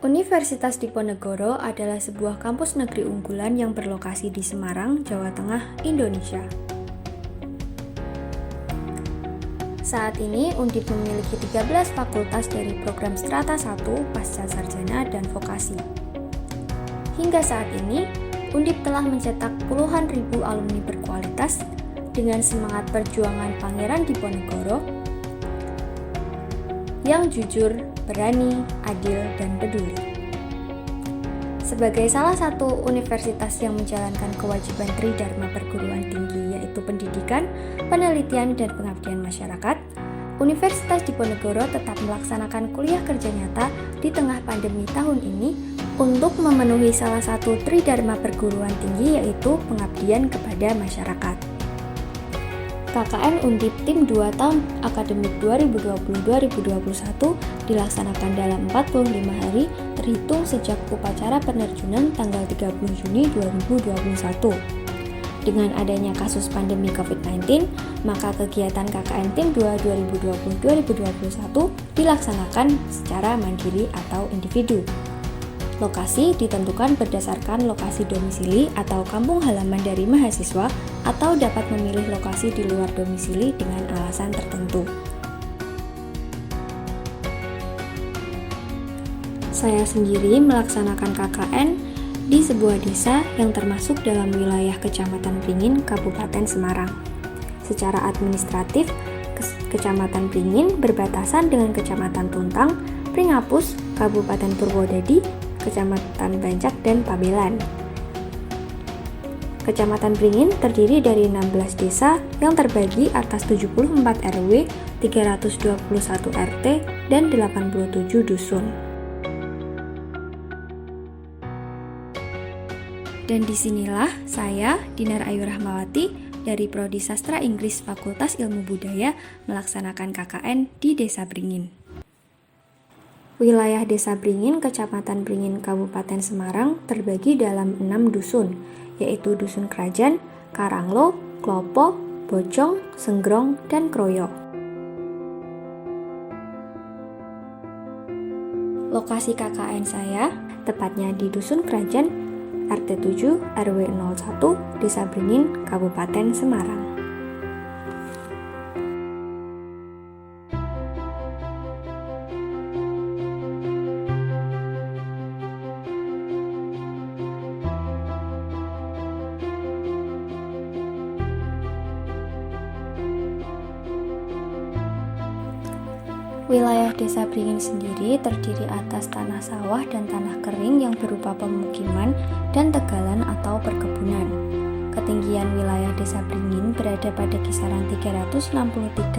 Universitas Diponegoro adalah sebuah kampus negeri unggulan yang berlokasi di Semarang, Jawa Tengah, Indonesia. Saat ini, Undip memiliki 13 fakultas dari program Strata 1, Pasca Sarjana, dan Vokasi. Hingga saat ini, Undip telah mencetak puluhan ribu alumni berkualitas dengan semangat perjuangan Pangeran Diponegoro yang jujur, berani, adil, dan peduli. Sebagai salah satu universitas yang menjalankan kewajiban Tridharma perguruan tinggi yaitu pendidikan, penelitian, dan pengabdian masyarakat, Universitas Diponegoro tetap melaksanakan kuliah kerja nyata di tengah pandemi tahun ini untuk memenuhi salah satu Tridharma perguruan tinggi yaitu pengabdian kepada masyarakat. KKN Undip Tim 2 tahun akademik 2020-2021 dilaksanakan dalam 45 hari terhitung sejak upacara penerjunan tanggal 30 Juni 2021. Dengan adanya kasus pandemi COVID-19, maka kegiatan KKN Tim 2 2020-2021 dilaksanakan secara mandiri atau individu. Lokasi ditentukan berdasarkan lokasi domisili atau kampung halaman dari mahasiswa atau dapat memilih lokasi di luar domisili dengan alasan tertentu. Saya sendiri melaksanakan KKN di sebuah desa yang termasuk dalam wilayah Kecamatan Pringin, Kabupaten Semarang. Secara administratif, Kecamatan Pringin berbatasan dengan Kecamatan Tuntang, Pringapus, Kabupaten Purwodadi, Kecamatan Bancak, dan Pabelan. Kecamatan Pringin terdiri dari 16 desa yang terbagi atas 74 RW, 321 RT, dan 87 dusun. Dan disinilah saya, Dinar Ayu Rahmawati, dari Prodi Sastra Inggris Fakultas Ilmu Budaya melaksanakan KKN di Desa Pringin. Wilayah Desa Pringin, Kecamatan Pringin, Kabupaten Semarang terbagi dalam 6 dusun, yaitu Dusun Krajan, Karanglo, Klopo, Bojong, Senggrong, dan Kroyo. Lokasi KKN saya tepatnya di Dusun Krajan, RT 7, RW 01, Desa Pringin, Kabupaten Semarang. Wilayah Desa Pringin sendiri terdiri atas tanah sawah dan tanah kering yang berupa pemukiman dan tegalan atau perkebunan. Ketinggian wilayah Desa Pringin berada pada kisaran 363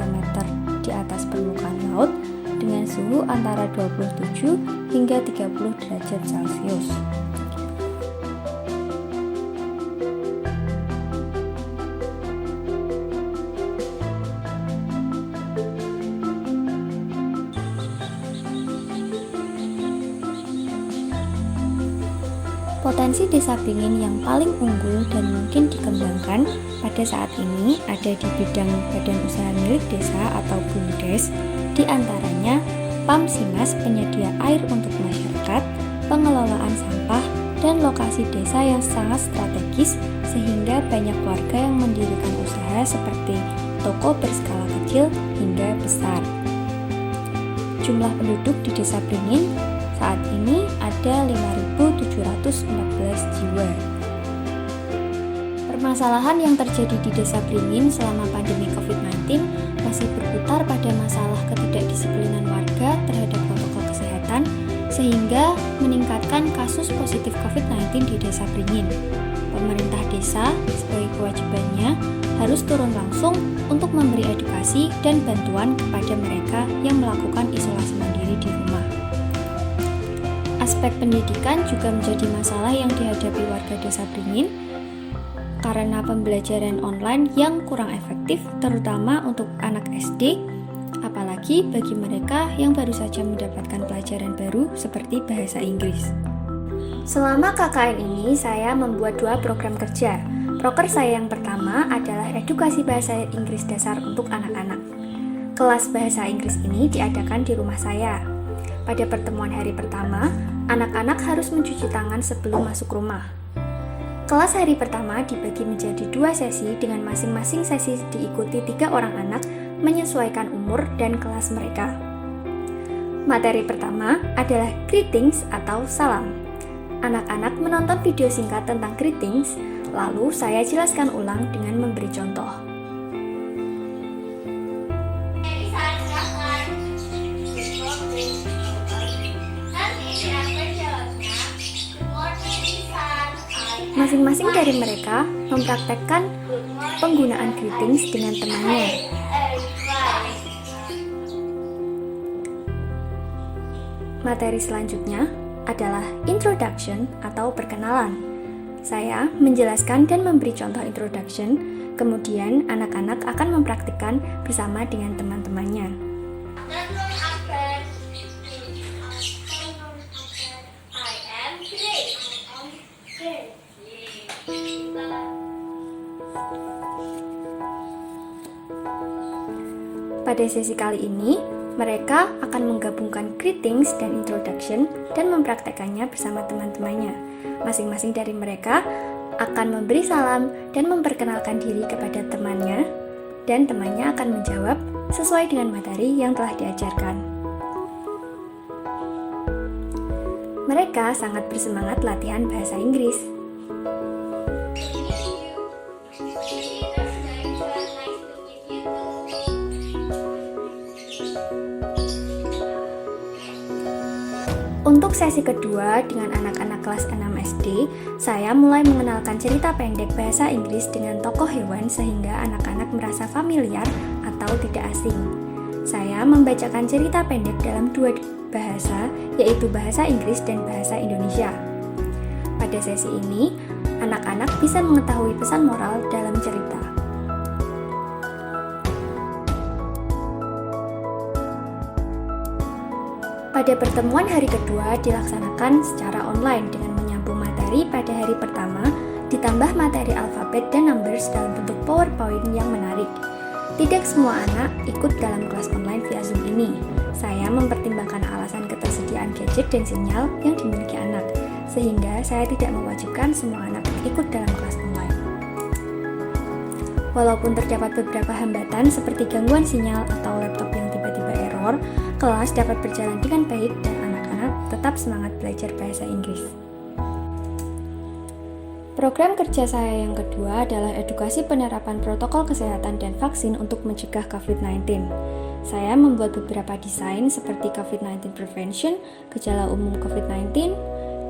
meter di atas permukaan laut dengan suhu antara 27 hingga 30 derajat Celcius. Potensi Desa Pringin yang paling unggul dan mungkin dikembangkan pada saat ini ada di bidang badan usaha milik desa atau BUMDes, di antaranya PAMSIMAS penyedia air untuk masyarakat, pengelolaan sampah, dan lokasi desa yang sangat strategis sehingga banyak warga yang mendirikan usaha seperti toko berskala kecil hingga besar. Jumlah penduduk di Desa Pringin saat ini ada 5.714 jiwa. Permasalahan yang terjadi di Desa Pringin selama pandemi COVID-19 masih berputar pada masalah ketidakdisiplinan warga terhadap protokol kesehatan sehingga meningkatkan kasus positif COVID-19 di Desa Pringin. Pemerintah desa sebagai kewajibannya harus turun langsung untuk memberi edukasi dan bantuan kepada mereka yang melakukan isolasi mandiri di rumah. Aspek pendidikan juga menjadi masalah yang dihadapi warga Desa Pringin karena pembelajaran online yang kurang efektif terutama untuk anak SD, apalagi bagi mereka yang baru saja mendapatkan pelajaran baru seperti bahasa Inggris. Selama KKN ini saya membuat 2 program kerja. Proker saya yang pertama adalah edukasi bahasa Inggris dasar untuk anak-anak. Kelas bahasa Inggris ini diadakan di rumah saya. Pada pertemuan hari pertama, anak-anak harus mencuci tangan sebelum masuk rumah. Kelas hari pertama dibagi menjadi 2 sesi dengan masing-masing sesi diikuti 3 orang anak menyesuaikan umur dan kelas mereka. Materi pertama adalah greetings atau salam. Anak-anak menonton video singkat tentang greetings, lalu saya jelaskan ulang dengan memberi contoh. Masing-masing dari mereka mempraktekkan penggunaan greetings dengan temannya. Materi selanjutnya adalah introduction atau perkenalan. Saya menjelaskan dan memberi contoh introduction, kemudian anak-anak akan mempraktikkan bersama dengan teman-temannya. Pada sesi kali ini, mereka akan menggabungkan greetings dan introduction dan mempraktekannya bersama teman-temannya. Masing-masing dari mereka akan memberi salam dan memperkenalkan diri kepada temannya, dan temannya akan menjawab sesuai dengan materi yang telah diajarkan. Mereka sangat bersemangat latihan bahasa Inggris. Untuk sesi kedua dengan anak-anak kelas 6 SD, saya mulai mengenalkan cerita pendek bahasa Inggris dengan tokoh hewan sehingga anak-anak merasa familiar atau tidak asing. Saya membacakan cerita pendek dalam 2 bahasa, yaitu bahasa Inggris dan bahasa Indonesia. Pada sesi ini, anak-anak bisa mengetahui pesan moral dalam cerita. Pada pertemuan hari kedua dilaksanakan secara online dengan menyambung materi pada hari pertama, ditambah materi alfabet dan numbers dalam bentuk PowerPoint yang menarik. Tidak semua anak ikut dalam kelas online via Zoom ini. Saya mempertimbangkan alasan ketersediaan gadget dan sinyal yang dimiliki anak, sehingga saya tidak mewajibkan semua anak ikut dalam kelas online. Walaupun terdapat beberapa hambatan seperti gangguan sinyal atau laptop yang tiba-tiba error, kelas dapat berjalan dengan baik dan anak-anak tetap semangat belajar bahasa Inggris. Program kerja saya yang kedua adalah edukasi penerapan protokol kesehatan dan vaksin untuk mencegah COVID-19. Saya membuat beberapa desain seperti COVID-19 prevention, gejala umum COVID-19,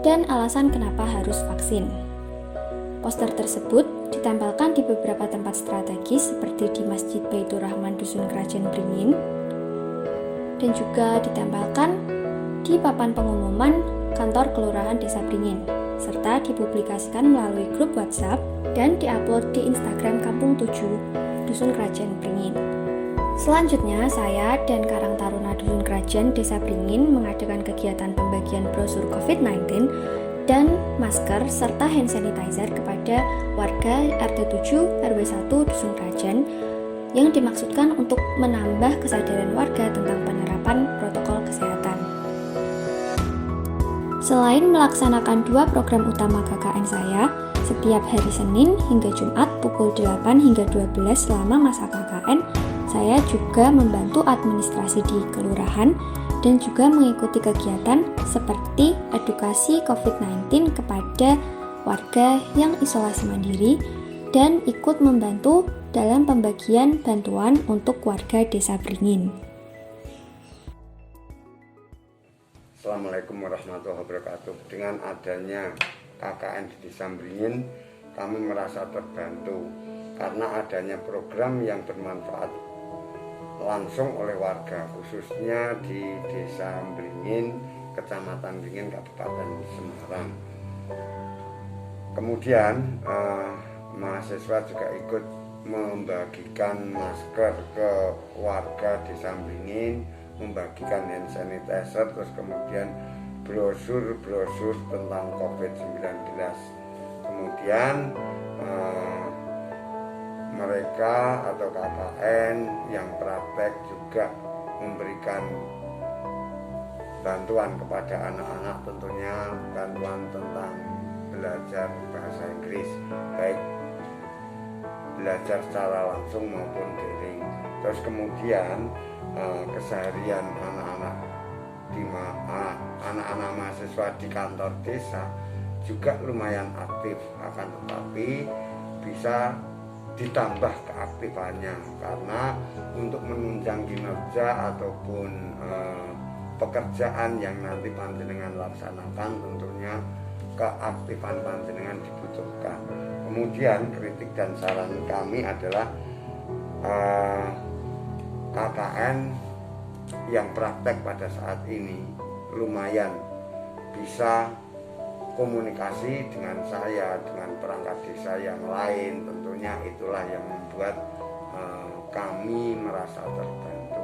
dan alasan kenapa harus vaksin. Poster tersebut ditempelkan di beberapa tempat strategis seperti di Masjid Baitur Rahman Dusun Krajen Beringin, dan juga ditempelkan di papan pengumuman kantor Kelurahan Desa Beringin, serta dipublikasikan melalui grup WhatsApp dan diupload di Instagram Kampung 7 Dusun Krajen Beringin. Selanjutnya, saya dan Karang Taruna Dusun Krajen Desa Beringin mengadakan kegiatan pembagian brosur COVID-19 dan masker serta hand sanitizer kepada warga RT 7 RW 1 Dusun Krajen yang dimaksudkan untuk menambah kesadaran warga tentang penerapan protokol kesehatan. Selain melaksanakan 2 program utama KKN saya, setiap hari Senin hingga Jumat pukul 8 hingga 12 selama masa KKN, saya juga membantu administrasi di kelurahan dan juga mengikuti kegiatan seperti edukasi COVID-19 kepada warga yang isolasi mandiri dan ikut membantu dalam pembagian bantuan untuk warga Desa Beringin. Assalamualaikum warahmatullahi wabarakatuh. Dengan adanya KKN di Desa Beringin, kami merasa terbantu karena adanya program yang bermanfaat langsung oleh warga, khususnya di Desa Beringin, Kecamatan Beringin, Kabupaten Semarang. Kemudian mahasiswa juga ikut membagikan masker ke warga Desa Beringin, membagikan hand sanitizer, terus kemudian brosur-brosur tentang COVID-19. Kemudian mereka atau KKN yang praktek juga memberikan bantuan kepada anak-anak, tentunya bantuan tentang belajar bahasa Inggris, baik belajar secara langsung maupun daring. Terus kemudian keseharian anak-anak mahasiswa di kantor desa juga lumayan aktif, akan tetapi bisa ditambah keaktifannya, karena untuk menunjang kinerja ataupun pekerjaan yang nanti panjenengan laksanakan, tentunya keaktifan panjenengan dibutuhkan. Kemudian kritik dan saran kami adalah KKN yang praktek pada saat ini lumayan bisa komunikasi dengan saya, dengan perangkat desa yang lain. Tentunya itulah yang membuat kami merasa terbantu.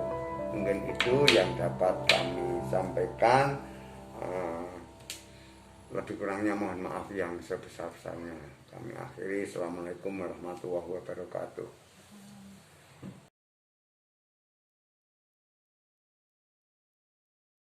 Mungkin itu yang dapat kami sampaikan. Lebih kurangnya mohon maaf yang sebesar-besarnya. Kami akhiri. Assalamualaikum warahmatullahi wabarakatuh.